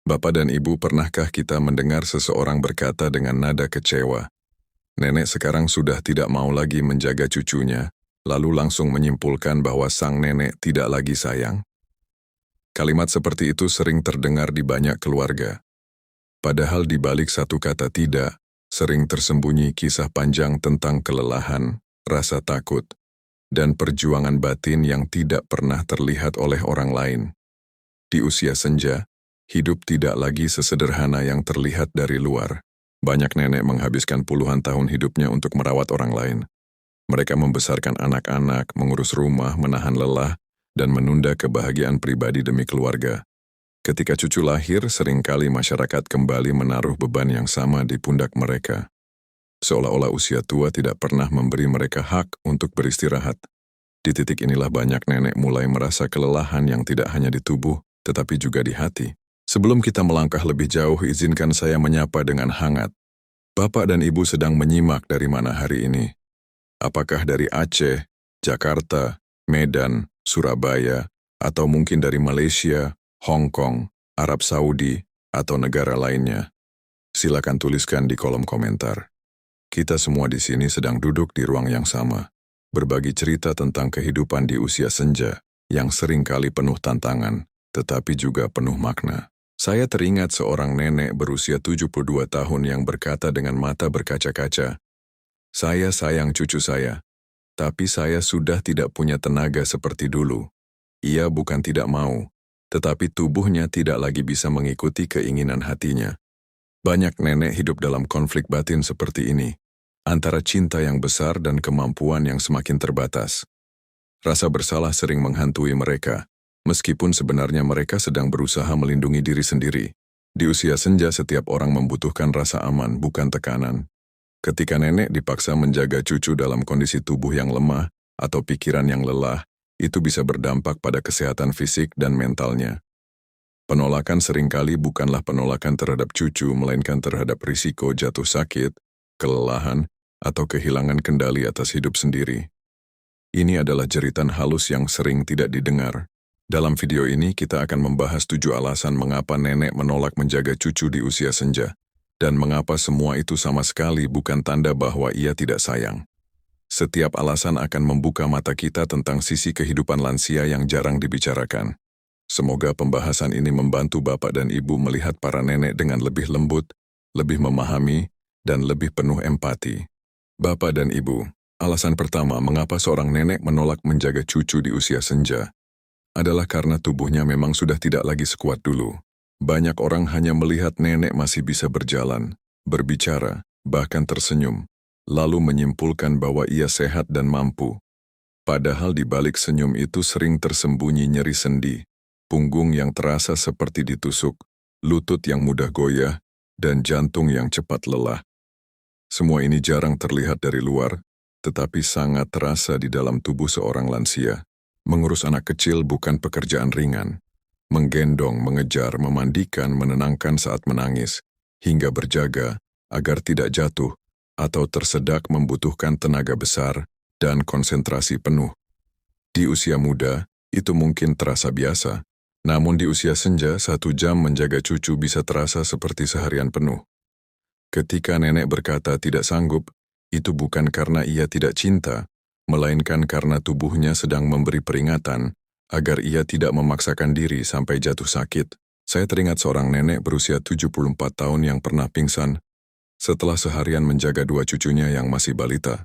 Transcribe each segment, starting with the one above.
Bapak dan Ibu, pernahkah kita mendengar seseorang berkata dengan nada kecewa, "Nenek sekarang sudah tidak mau lagi menjaga cucunya," lalu langsung menyimpulkan bahwa sang nenek tidak lagi sayang? Kalimat seperti itu sering terdengar di banyak keluarga. Padahal di balik satu kata tidak, sering tersembunyi kisah panjang tentang kelelahan, rasa takut, dan perjuangan batin yang tidak pernah terlihat oleh orang lain. Di usia senja, hidup tidak lagi sesederhana yang terlihat dari luar. Banyak nenek menghabiskan puluhan tahun hidupnya untuk merawat orang lain. Mereka membesarkan anak-anak, mengurus rumah, menahan lelah, dan menunda kebahagiaan pribadi demi keluarga. Ketika cucu lahir, seringkali masyarakat kembali menaruh beban yang sama di pundak mereka. Seolah-olah usia tua tidak pernah memberi mereka hak untuk beristirahat. Di titik inilah banyak nenek mulai merasa kelelahan yang tidak hanya di tubuh, tetapi juga di hati. Sebelum kita melangkah lebih jauh, izinkan saya menyapa dengan hangat. Bapak dan Ibu sedang menyimak dari mana hari ini? Apakah dari Aceh, Jakarta, Medan, Surabaya, atau mungkin dari Malaysia, Hong Kong, Arab Saudi, atau negara lainnya? Silakan tuliskan di kolom komentar. Kita semua di sini sedang duduk di ruang yang sama, berbagi cerita tentang kehidupan di usia senja yang seringkali penuh tantangan, tetapi juga penuh makna. Saya teringat seorang nenek berusia 72 tahun yang berkata dengan mata berkaca-kaca, "Saya sayang cucu saya, tapi saya sudah tidak punya tenaga seperti dulu." Ia bukan tidak mau, tetapi tubuhnya tidak lagi bisa mengikuti keinginan hatinya. Banyak nenek hidup dalam konflik batin seperti ini, antara cinta yang besar dan kemampuan yang semakin terbatas. Rasa bersalah sering menghantui mereka, meskipun sebenarnya mereka sedang berusaha melindungi diri sendiri. Di usia senja, setiap orang membutuhkan rasa aman, bukan tekanan. Ketika nenek dipaksa menjaga cucu dalam kondisi tubuh yang lemah atau pikiran yang lelah, itu bisa berdampak pada kesehatan fisik dan mentalnya. Penolakan seringkali bukanlah penolakan terhadap cucu, melainkan terhadap risiko jatuh sakit, kelelahan, atau kehilangan kendali atas hidup sendiri. Ini adalah jeritan halus yang sering tidak didengar. Dalam video ini kita akan membahas 7 alasan mengapa nenek menolak menjaga cucu di usia senja, dan mengapa semua itu sama sekali bukan tanda bahwa ia tidak sayang. Setiap alasan akan membuka mata kita tentang sisi kehidupan lansia yang jarang dibicarakan. Semoga pembahasan ini membantu Bapak dan Ibu melihat para nenek dengan lebih lembut, lebih memahami, dan lebih penuh empati. Bapak dan Ibu, alasan pertama mengapa seorang nenek menolak menjaga cucu di usia senja adalah karena tubuhnya memang sudah tidak lagi sekuat dulu. Banyak orang hanya melihat nenek masih bisa berjalan, berbicara, bahkan tersenyum, lalu menyimpulkan bahwa ia sehat dan mampu. Padahal di balik senyum itu sering tersembunyi nyeri sendi, punggung yang terasa seperti ditusuk, lutut yang mudah goyah, dan jantung yang cepat lelah. Semua ini jarang terlihat dari luar, tetapi sangat terasa di dalam tubuh seorang lansia. Mengurus anak kecil bukan pekerjaan ringan. Menggendong, mengejar, memandikan, menenangkan saat menangis, hingga berjaga agar tidak jatuh atau tersedak membutuhkan tenaga besar dan konsentrasi penuh. Di usia muda, itu mungkin terasa biasa. Namun di usia senja, 1 jam menjaga cucu bisa terasa seperti seharian penuh. Ketika nenek berkata tidak sanggup, itu bukan karena ia tidak cinta, melainkan karena tubuhnya sedang memberi peringatan agar ia tidak memaksakan diri sampai jatuh sakit. Saya teringat seorang nenek berusia 74 tahun yang pernah pingsan setelah seharian menjaga 2 cucunya yang masih balita.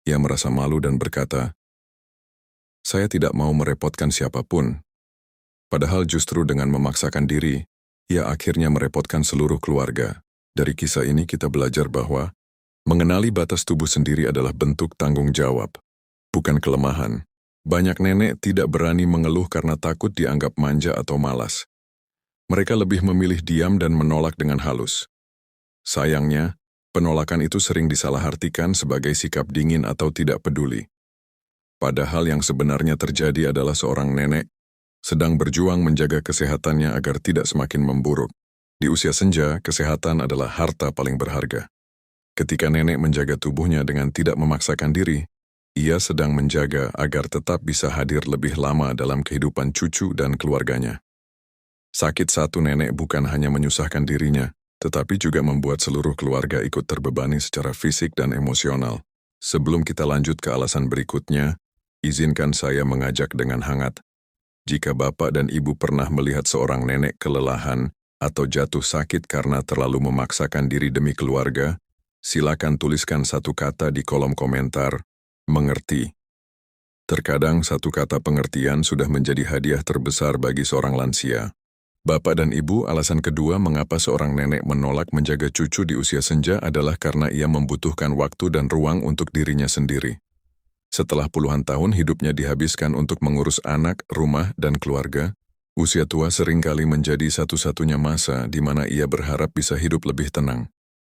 Ia merasa malu dan berkata, "Saya tidak mau merepotkan siapapun." Padahal justru dengan memaksakan diri, ia akhirnya merepotkan seluruh keluarga. Dari kisah ini kita belajar bahwa mengenali batas tubuh sendiri adalah bentuk tanggung jawab, bukan kelemahan. Banyak nenek tidak berani mengeluh karena takut dianggap manja atau malas. Mereka lebih memilih diam dan menolak dengan halus. Sayangnya, penolakan itu sering disalahartikan sebagai sikap dingin atau tidak peduli. Padahal yang sebenarnya terjadi adalah seorang nenek sedang berjuang menjaga kesehatannya agar tidak semakin memburuk. Di usia senja, kesehatan adalah harta paling berharga. Ketika nenek menjaga tubuhnya dengan tidak memaksakan diri, ia sedang menjaga agar tetap bisa hadir lebih lama dalam kehidupan cucu dan keluarganya. Sakit satu nenek bukan hanya menyusahkan dirinya, tetapi juga membuat seluruh keluarga ikut terbebani secara fisik dan emosional. Sebelum kita lanjut ke alasan berikutnya, izinkan saya mengajak dengan hangat. Jika Bapak dan Ibu pernah melihat seorang nenek kelelahan atau jatuh sakit karena terlalu memaksakan diri demi keluarga, silakan tuliskan satu kata di kolom komentar, mengerti. Terkadang satu kata pengertian sudah menjadi hadiah terbesar bagi seorang lansia. Bapak dan Ibu, alasan kedua mengapa seorang nenek menolak menjaga cucu di usia senja adalah karena ia membutuhkan waktu dan ruang untuk dirinya sendiri. Setelah puluhan tahun hidupnya dihabiskan untuk mengurus anak, rumah, dan keluarga, usia tua seringkali menjadi satu-satunya masa di mana ia berharap bisa hidup lebih tenang.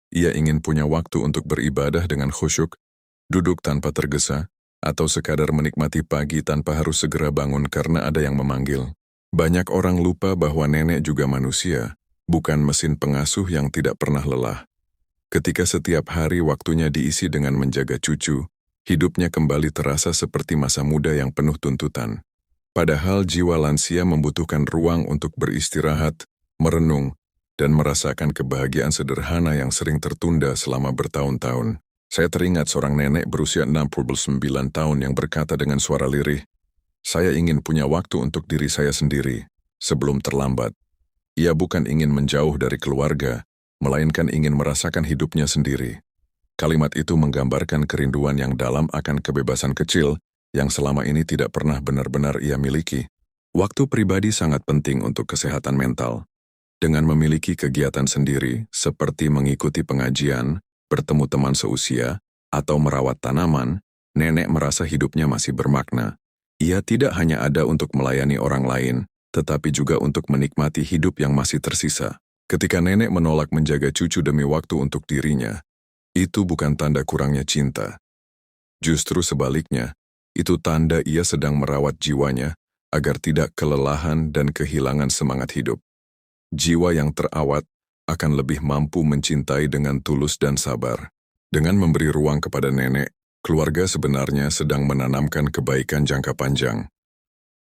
Ia ingin punya waktu untuk beribadah dengan khusyuk, duduk tanpa tergesa, atau sekadar menikmati pagi tanpa harus segera bangun karena ada yang memanggil. Banyak orang lupa bahwa nenek juga manusia, bukan mesin pengasuh yang tidak pernah lelah. Ketika setiap hari waktunya diisi dengan menjaga cucu, hidupnya kembali terasa seperti masa muda yang penuh tuntutan. Padahal jiwa lansia membutuhkan ruang untuk beristirahat, merenung, dan merasakan kebahagiaan sederhana yang sering tertunda selama bertahun-tahun. Saya teringat seorang nenek berusia 69 tahun yang berkata dengan suara lirih, "Saya ingin punya waktu untuk diri saya sendiri, sebelum terlambat." Ia bukan ingin menjauh dari keluarga, melainkan ingin merasakan hidupnya sendiri. Kalimat itu menggambarkan kerinduan yang dalam akan kebebasan kecil yang selama ini tidak pernah benar-benar ia miliki. Waktu pribadi sangat penting untuk kesehatan mental. Dengan memiliki kegiatan sendiri, seperti mengikuti pengajian, bertemu teman seusia, atau merawat tanaman, nenek merasa hidupnya masih bermakna. Ia tidak hanya ada untuk melayani orang lain, tetapi juga untuk menikmati hidup yang masih tersisa. Ketika nenek menolak menjaga cucu demi waktu untuk dirinya, itu bukan tanda kurangnya cinta. Justru sebaliknya, itu tanda ia sedang merawat jiwanya agar tidak kelelahan dan kehilangan semangat hidup. Jiwa yang terawat akan lebih mampu mencintai dengan tulus dan sabar. Dengan memberi ruang kepada nenek, keluarga sebenarnya sedang menanamkan kebaikan jangka panjang.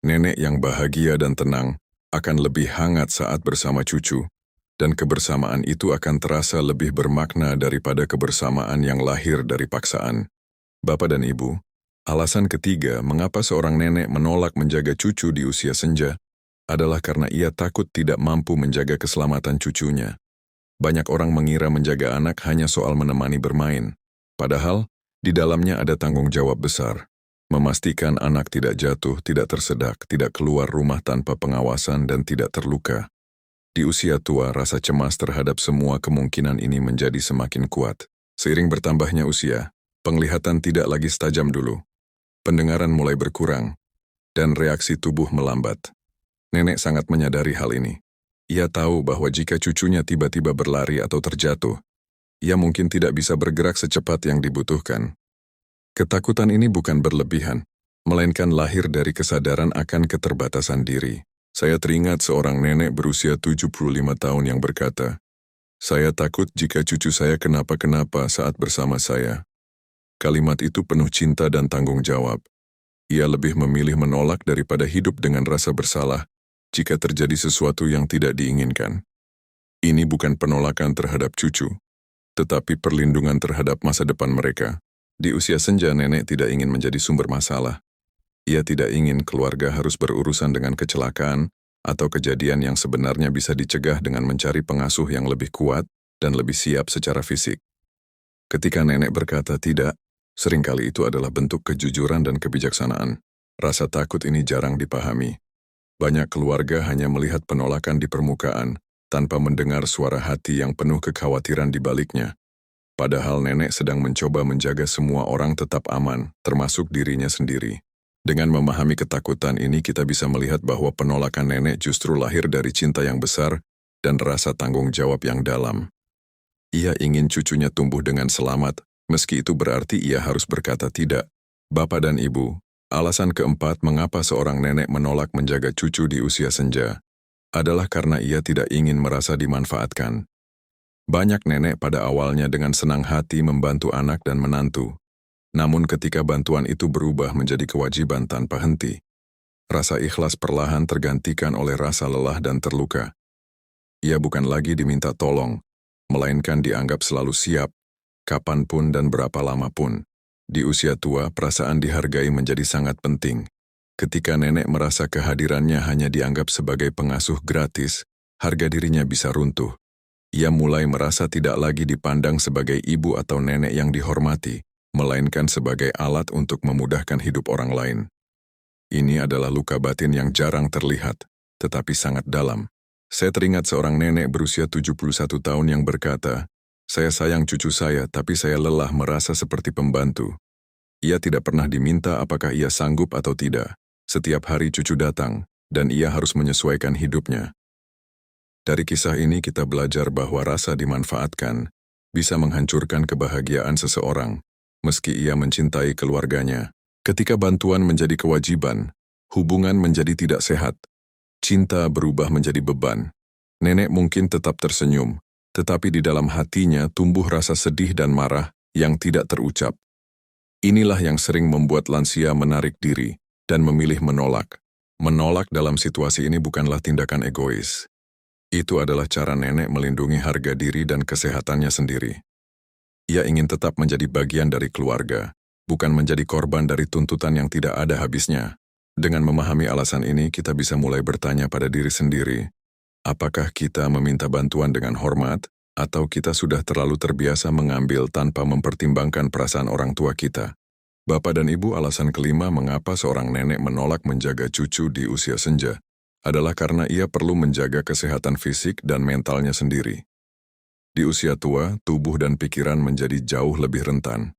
Nenek yang bahagia dan tenang akan lebih hangat saat bersama cucu, dan kebersamaan itu akan terasa lebih bermakna daripada kebersamaan yang lahir dari paksaan. Bapak dan Ibu, alasan ketiga mengapa seorang nenek menolak menjaga cucu di usia senja adalah karena ia takut tidak mampu menjaga keselamatan cucunya. Banyak orang mengira menjaga anak hanya soal menemani bermain, padahal di dalamnya ada tanggung jawab besar. Memastikan anak tidak jatuh, tidak tersedak, tidak keluar rumah tanpa pengawasan, dan tidak terluka. Di usia tua, rasa cemas terhadap semua kemungkinan ini menjadi semakin kuat. Seiring bertambahnya usia, penglihatan tidak lagi setajam dulu. Pendengaran mulai berkurang, dan reaksi tubuh melambat. Nenek sangat menyadari hal ini. Ia tahu bahwa jika cucunya tiba-tiba berlari atau terjatuh, ia mungkin tidak bisa bergerak secepat yang dibutuhkan. Ketakutan ini bukan berlebihan, melainkan lahir dari kesadaran akan keterbatasan diri. Saya teringat seorang nenek berusia 75 tahun yang berkata, "Saya takut jika cucu saya kenapa-kenapa saat bersama saya." Kalimat itu penuh cinta dan tanggung jawab. Ia lebih memilih menolak daripada hidup dengan rasa bersalah jika terjadi sesuatu yang tidak diinginkan. Ini bukan penolakan terhadap cucu, tetapi perlindungan terhadap masa depan mereka. Di usia senja, nenek tidak ingin menjadi sumber masalah. Ia tidak ingin keluarga harus berurusan dengan kecelakaan atau kejadian yang sebenarnya bisa dicegah dengan mencari pengasuh yang lebih kuat dan lebih siap secara fisik. Ketika nenek berkata tidak, seringkali itu adalah bentuk kejujuran dan kebijaksanaan. Rasa takut ini jarang dipahami. Banyak keluarga hanya melihat penolakan di permukaan, tanpa mendengar suara hati yang penuh kekhawatiran di baliknya. Padahal nenek sedang mencoba menjaga semua orang tetap aman, termasuk dirinya sendiri. Dengan memahami ketakutan ini, kita bisa melihat bahwa penolakan nenek justru lahir dari cinta yang besar dan rasa tanggung jawab yang dalam. Ia ingin cucunya tumbuh dengan selamat, meski itu berarti ia harus berkata tidak. Bapak dan Ibu, alasan keempat mengapa seorang nenek menolak menjaga cucu di usia senja adalah karena ia tidak ingin merasa dimanfaatkan. Banyak nenek pada awalnya dengan senang hati membantu anak dan menantu. Namun ketika bantuan itu berubah menjadi kewajiban tanpa henti, Rasa ikhlas perlahan tergantikan oleh rasa lelah dan terluka. Ia bukan lagi diminta tolong, melainkan dianggap selalu siap, kapanpun dan berapa lama pun. Di usia tua, perasaan dihargai menjadi sangat penting. Ketika nenek merasa kehadirannya hanya dianggap sebagai pengasuh gratis, harga dirinya bisa runtuh. Ia mulai merasa tidak lagi dipandang sebagai ibu atau nenek yang dihormati, melainkan sebagai alat untuk memudahkan hidup orang lain. Ini adalah luka batin yang jarang terlihat, tetapi sangat dalam. Saya teringat seorang nenek berusia 71 tahun yang berkata, "Saya sayang cucu saya, tapi saya lelah merasa seperti pembantu." Ia tidak pernah diminta apakah ia sanggup atau tidak. Setiap hari cucu datang, dan ia harus menyesuaikan hidupnya. Dari kisah ini kita belajar bahwa rasa dimanfaatkan bisa menghancurkan kebahagiaan seseorang, meski ia mencintai keluarganya. Ketika bantuan menjadi kewajiban, hubungan menjadi tidak sehat. Cinta berubah menjadi beban. Nenek mungkin tetap tersenyum, tetapi di dalam hatinya tumbuh rasa sedih dan marah yang tidak terucap. Inilah yang sering membuat lansia menarik diri dan memilih menolak. Menolak dalam situasi ini bukanlah tindakan egois. Itu adalah cara nenek melindungi harga diri dan kesehatannya sendiri. Ia ingin tetap menjadi bagian dari keluarga, bukan menjadi korban dari tuntutan yang tidak ada habisnya. Dengan memahami alasan ini, kita bisa mulai bertanya pada diri sendiri, apakah kita meminta bantuan dengan hormat, atau kita sudah terlalu terbiasa mengambil tanpa mempertimbangkan perasaan orang tua kita? Bapak dan Ibu, alasan kelima mengapa seorang nenek menolak menjaga cucu di usia senja adalah karena ia perlu menjaga kesehatan fisik dan mentalnya sendiri. Di usia tua, tubuh dan pikiran menjadi jauh lebih rentan.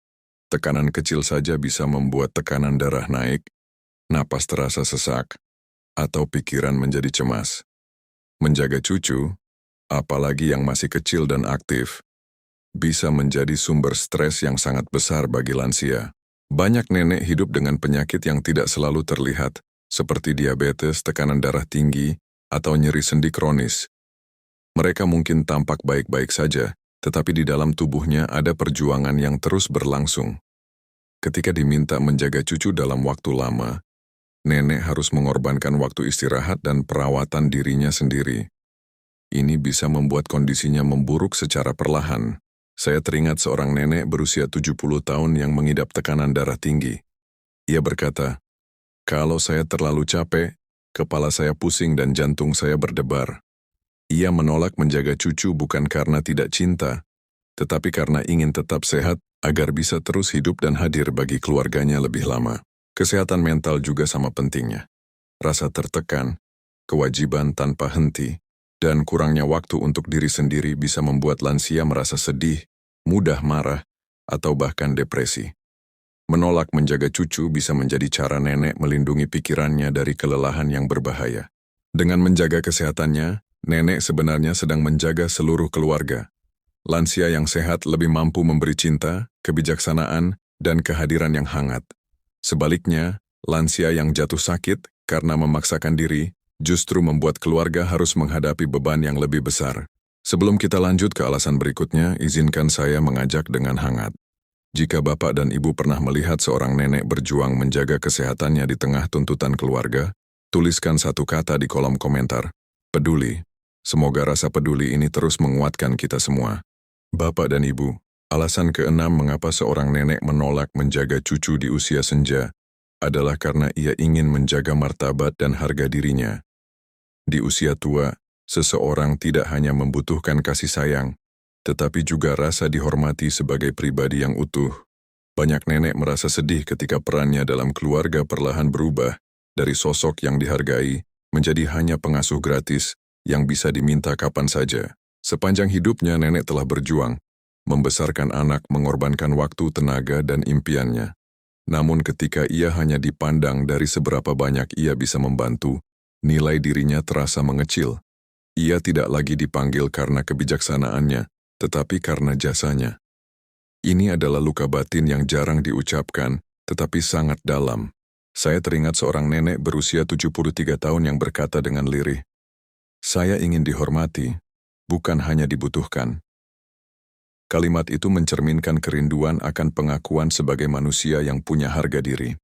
Tekanan kecil saja bisa membuat tekanan darah naik, napas terasa sesak, atau pikiran menjadi cemas. Menjaga cucu, apalagi yang masih kecil dan aktif, bisa menjadi sumber stres yang sangat besar bagi lansia. Banyak nenek hidup dengan penyakit yang tidak selalu terlihat, seperti diabetes, tekanan darah tinggi, atau nyeri sendi kronis. Mereka mungkin tampak baik-baik saja, tetapi di dalam tubuhnya ada perjuangan yang terus berlangsung. Ketika diminta menjaga cucu dalam waktu lama, nenek harus mengorbankan waktu istirahat dan perawatan dirinya sendiri. Ini bisa membuat kondisinya memburuk secara perlahan. Saya teringat seorang nenek berusia 70 tahun yang mengidap tekanan darah tinggi. Ia berkata, "Kalau saya terlalu capek, kepala saya pusing dan jantung saya berdebar." Ia menolak menjaga cucu bukan karena tidak cinta, tetapi karena ingin tetap sehat agar bisa terus hidup dan hadir bagi keluarganya lebih lama. Kesehatan mental juga sama pentingnya. Rasa tertekan, kewajiban tanpa henti, dan kurangnya waktu untuk diri sendiri bisa membuat lansia merasa sedih, mudah marah, atau bahkan depresi. Menolak menjaga cucu bisa menjadi cara nenek melindungi pikirannya dari kelelahan yang berbahaya. Dengan menjaga kesehatannya, nenek sebenarnya sedang menjaga seluruh keluarga. Lansia yang sehat lebih mampu memberi cinta, kebijaksanaan, dan kehadiran yang hangat. Sebaliknya, lansia yang jatuh sakit karena memaksakan diri justru membuat keluarga harus menghadapi beban yang lebih besar. Sebelum kita lanjut ke alasan berikutnya, izinkan saya mengajak dengan hangat. Jika Bapak dan Ibu pernah melihat seorang nenek berjuang menjaga kesehatannya di tengah tuntutan keluarga, tuliskan satu kata di kolom komentar, peduli. Semoga rasa peduli ini terus menguatkan kita semua. Bapak dan Ibu, alasan keenam mengapa seorang nenek menolak menjaga cucu di usia senja adalah karena ia ingin menjaga martabat dan harga dirinya. Di usia tua, seseorang tidak hanya membutuhkan kasih sayang, tetapi juga rasa dihormati sebagai pribadi yang utuh. Banyak nenek merasa sedih ketika perannya dalam keluarga perlahan berubah dari sosok yang dihargai menjadi hanya pengasuh gratis yang bisa diminta kapan saja. Sepanjang hidupnya nenek telah berjuang, membesarkan anak, mengorbankan waktu, tenaga, dan impiannya. Namun ketika ia hanya dipandang dari seberapa banyak ia bisa membantu, nilai dirinya terasa mengecil. Ia tidak lagi dipanggil karena kebijaksanaannya, tetapi karena jasanya. Ini adalah luka batin yang jarang diucapkan, tetapi sangat dalam. Saya teringat seorang nenek berusia 73 tahun yang berkata dengan lirih, "Saya ingin dihormati, bukan hanya dibutuhkan." Kalimat itu mencerminkan kerinduan akan pengakuan sebagai manusia yang punya harga diri.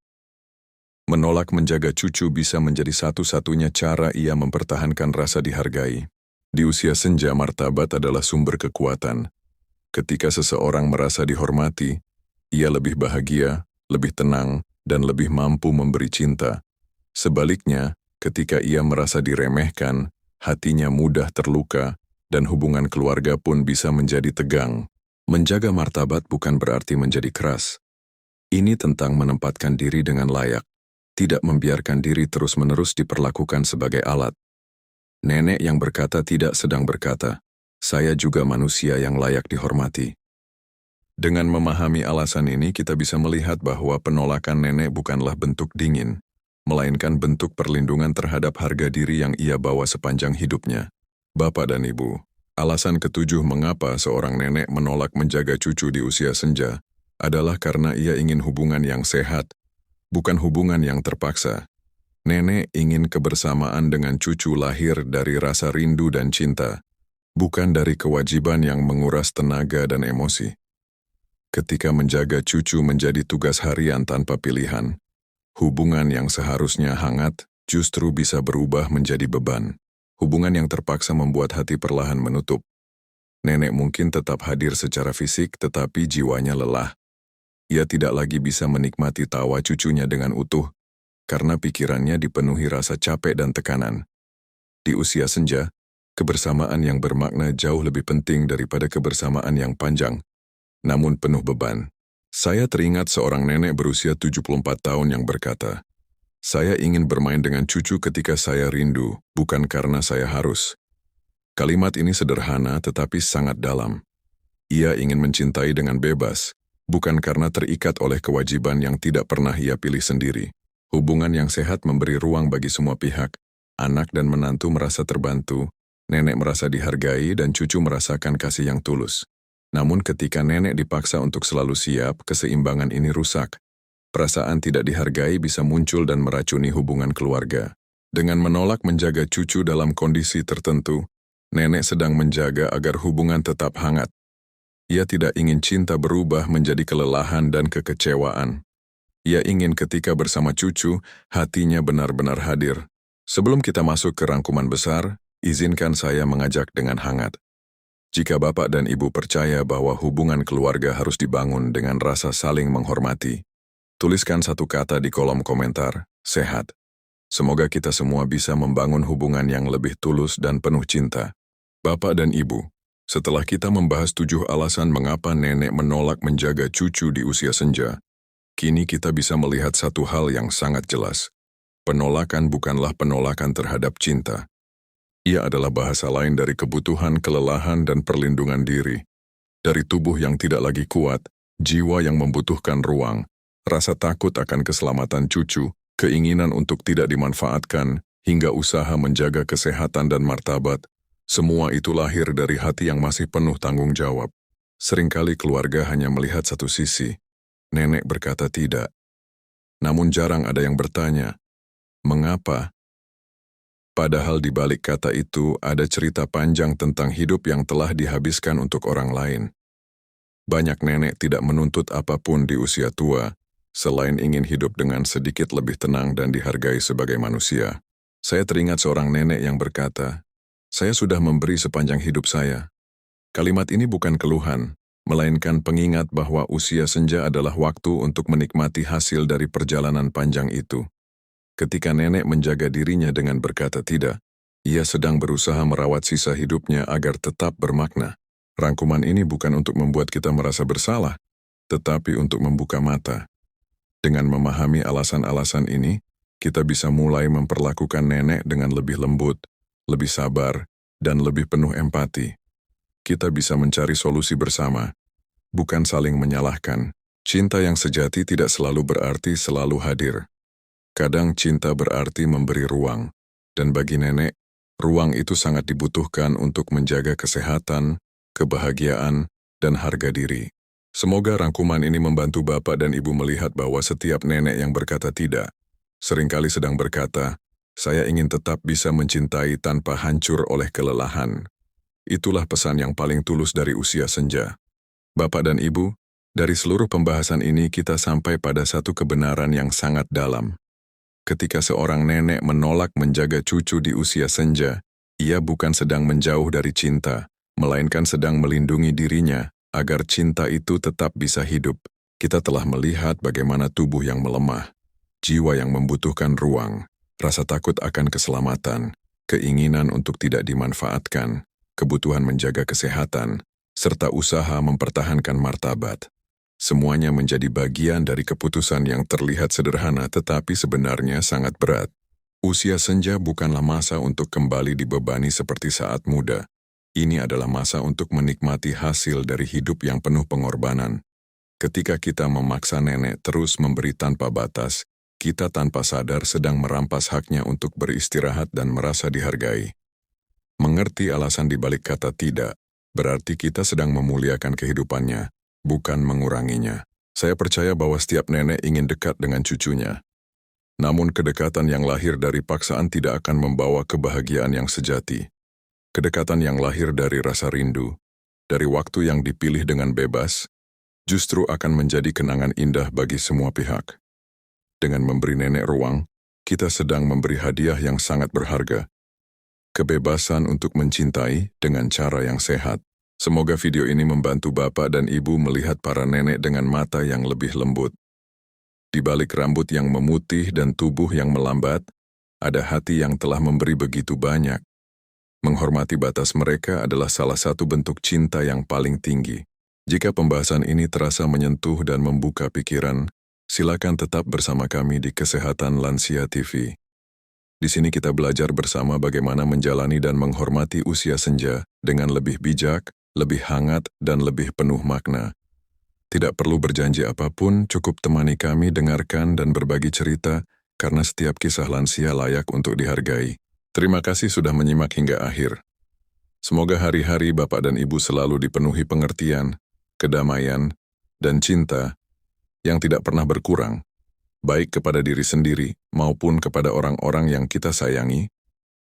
Menolak menjaga cucu bisa menjadi satu-satunya cara ia mempertahankan rasa dihargai. Di usia senja, martabat adalah sumber kekuatan. Ketika seseorang merasa dihormati, ia lebih bahagia, lebih tenang, dan lebih mampu memberi cinta. Sebaliknya, ketika ia merasa diremehkan, hatinya mudah terluka, dan hubungan keluarga pun bisa menjadi tegang. Menjaga martabat bukan berarti menjadi keras. Ini tentang menempatkan diri dengan layak, tidak membiarkan diri terus-menerus diperlakukan sebagai alat. Nenek yang berkata tidak sedang berkata, "Saya juga manusia yang layak dihormati." Dengan memahami alasan ini, kita bisa melihat bahwa penolakan nenek bukanlah bentuk dingin, melainkan bentuk perlindungan terhadap harga diri yang ia bawa sepanjang hidupnya. Bapak dan Ibu, alasan ketujuh mengapa seorang nenek menolak menjaga cucu di usia senja adalah karena ia ingin hubungan yang sehat, bukan hubungan yang terpaksa. Nenek ingin kebersamaan dengan cucu lahir dari rasa rindu dan cinta, bukan dari kewajiban yang menguras tenaga dan emosi. Ketika menjaga cucu menjadi tugas harian tanpa pilihan, hubungan yang seharusnya hangat justru bisa berubah menjadi beban. Hubungan yang terpaksa membuat hati perlahan menutup. Nenek mungkin tetap hadir secara fisik, tetapi jiwanya lelah. Ia tidak lagi bisa menikmati tawa cucunya dengan utuh, karena pikirannya dipenuhi rasa capek dan tekanan. Di usia senja, kebersamaan yang bermakna jauh lebih penting daripada kebersamaan yang panjang, namun penuh beban. Saya teringat seorang nenek berusia 74 tahun yang berkata, "Saya ingin bermain dengan cucu ketika saya rindu, bukan karena saya harus." Kalimat ini sederhana tetapi sangat dalam. Ia ingin mencintai dengan bebas, bukan karena terikat oleh kewajiban yang tidak pernah ia pilih sendiri. Hubungan yang sehat memberi ruang bagi semua pihak. Anak dan menantu merasa terbantu, nenek merasa dihargai, dan cucu merasakan kasih yang tulus. Namun ketika nenek dipaksa untuk selalu siap, keseimbangan ini rusak. Perasaan tidak dihargai bisa muncul dan meracuni hubungan keluarga. Dengan menolak menjaga cucu dalam kondisi tertentu, nenek sedang menjaga agar hubungan tetap hangat. Ia tidak ingin cinta berubah menjadi kelelahan dan kekecewaan. Ia ingin ketika bersama cucu, hatinya benar-benar hadir. Sebelum kita masuk ke rangkuman besar, izinkan saya mengajak dengan hangat. Jika Bapak dan Ibu percaya bahwa hubungan keluarga harus dibangun dengan rasa saling menghormati, tuliskan satu kata di kolom komentar, "Sehat." Semoga kita semua bisa membangun hubungan yang lebih tulus dan penuh cinta. Bapak dan Ibu, setelah kita membahas 7 alasan mengapa nenek menolak menjaga cucu di usia senja, kini kita bisa melihat satu hal yang sangat jelas. Penolakan bukanlah penolakan terhadap cinta. Ia adalah bahasa lain dari kebutuhan, kelelahan, dan perlindungan diri. Dari tubuh yang tidak lagi kuat, jiwa yang membutuhkan ruang, rasa takut akan keselamatan cucu, keinginan untuk tidak dimanfaatkan, hingga usaha menjaga kesehatan dan martabat, semua itu lahir dari hati yang masih penuh tanggung jawab. Seringkali keluarga hanya melihat satu sisi. Nenek berkata tidak. Namun jarang ada yang bertanya, mengapa? Padahal di balik kata itu ada cerita panjang tentang hidup yang telah dihabiskan untuk orang lain. Banyak nenek tidak menuntut apapun di usia tua, selain ingin hidup dengan sedikit lebih tenang dan dihargai sebagai manusia. Saya teringat seorang nenek yang berkata, "Saya sudah memberi sepanjang hidup saya." Kalimat ini bukan keluhan, melainkan pengingat bahwa usia senja adalah waktu untuk menikmati hasil dari perjalanan panjang itu. Ketika nenek menjaga dirinya dengan berkata tidak, ia sedang berusaha merawat sisa hidupnya agar tetap bermakna. Rangkuman ini bukan untuk membuat kita merasa bersalah, tetapi untuk membuka mata. Dengan memahami alasan-alasan ini, kita bisa mulai memperlakukan nenek dengan lebih lembut, lebih sabar, dan lebih penuh empati. Kita bisa mencari solusi bersama, bukan saling menyalahkan. Cinta yang sejati tidak selalu berarti selalu hadir. Kadang cinta berarti memberi ruang, dan bagi nenek, ruang itu sangat dibutuhkan untuk menjaga kesehatan, kebahagiaan, dan harga diri. Semoga rangkuman ini membantu Bapak dan Ibu melihat bahwa setiap nenek yang berkata tidak, seringkali sedang berkata, "Saya ingin tetap bisa mencintai tanpa hancur oleh kelelahan." Itulah pesan yang paling tulus dari usia senja. Bapak dan Ibu, dari seluruh pembahasan ini kita sampai pada satu kebenaran yang sangat dalam. Ketika seorang nenek menolak menjaga cucu di usia senja, ia bukan sedang menjauh dari cinta, melainkan sedang melindungi dirinya agar cinta itu tetap bisa hidup. Kita telah melihat bagaimana tubuh yang melemah, jiwa yang membutuhkan ruang, rasa takut akan keselamatan, keinginan untuk tidak dimanfaatkan, kebutuhan menjaga kesehatan, serta usaha mempertahankan martabat. Semuanya menjadi bagian dari keputusan yang terlihat sederhana tetapi sebenarnya sangat berat. Usia senja bukanlah masa untuk kembali dibebani seperti saat muda. Ini adalah masa untuk menikmati hasil dari hidup yang penuh pengorbanan. Ketika kita memaksa nenek terus memberi tanpa batas, kita tanpa sadar sedang merampas haknya untuk beristirahat dan merasa dihargai. Mengerti alasan di balik kata tidak, berarti kita sedang memuliakan kehidupannya, bukan menguranginya. Saya percaya bahwa setiap nenek ingin dekat dengan cucunya. Namun kedekatan yang lahir dari paksaan tidak akan membawa kebahagiaan yang sejati. Kedekatan yang lahir dari rasa rindu, dari waktu yang dipilih dengan bebas, justru akan menjadi kenangan indah bagi semua pihak. Dengan memberi nenek ruang, kita sedang memberi hadiah yang sangat berharga. Kebebasan untuk mencintai dengan cara yang sehat. Semoga video ini membantu Bapak dan Ibu melihat para nenek dengan mata yang lebih lembut. Di balik rambut yang memutih dan tubuh yang melambat, ada hati yang telah memberi begitu banyak. Menghormati batas mereka adalah salah satu bentuk cinta yang paling tinggi. Jika pembahasan ini terasa menyentuh dan membuka pikiran, silakan tetap bersama kami di Kesehatan Lansia TV. Di sini kita belajar bersama bagaimana menjalani dan menghormati usia senja dengan lebih bijak, lebih hangat, dan lebih penuh makna. Tidak perlu berjanji apapun, cukup temani kami dengarkan dan berbagi cerita, karena setiap kisah lansia layak untuk dihargai. Terima kasih sudah menyimak hingga akhir. Semoga hari-hari Bapak dan Ibu selalu dipenuhi pengertian, kedamaian, dan cinta yang tidak pernah berkurang, baik kepada diri sendiri maupun kepada orang-orang yang kita sayangi.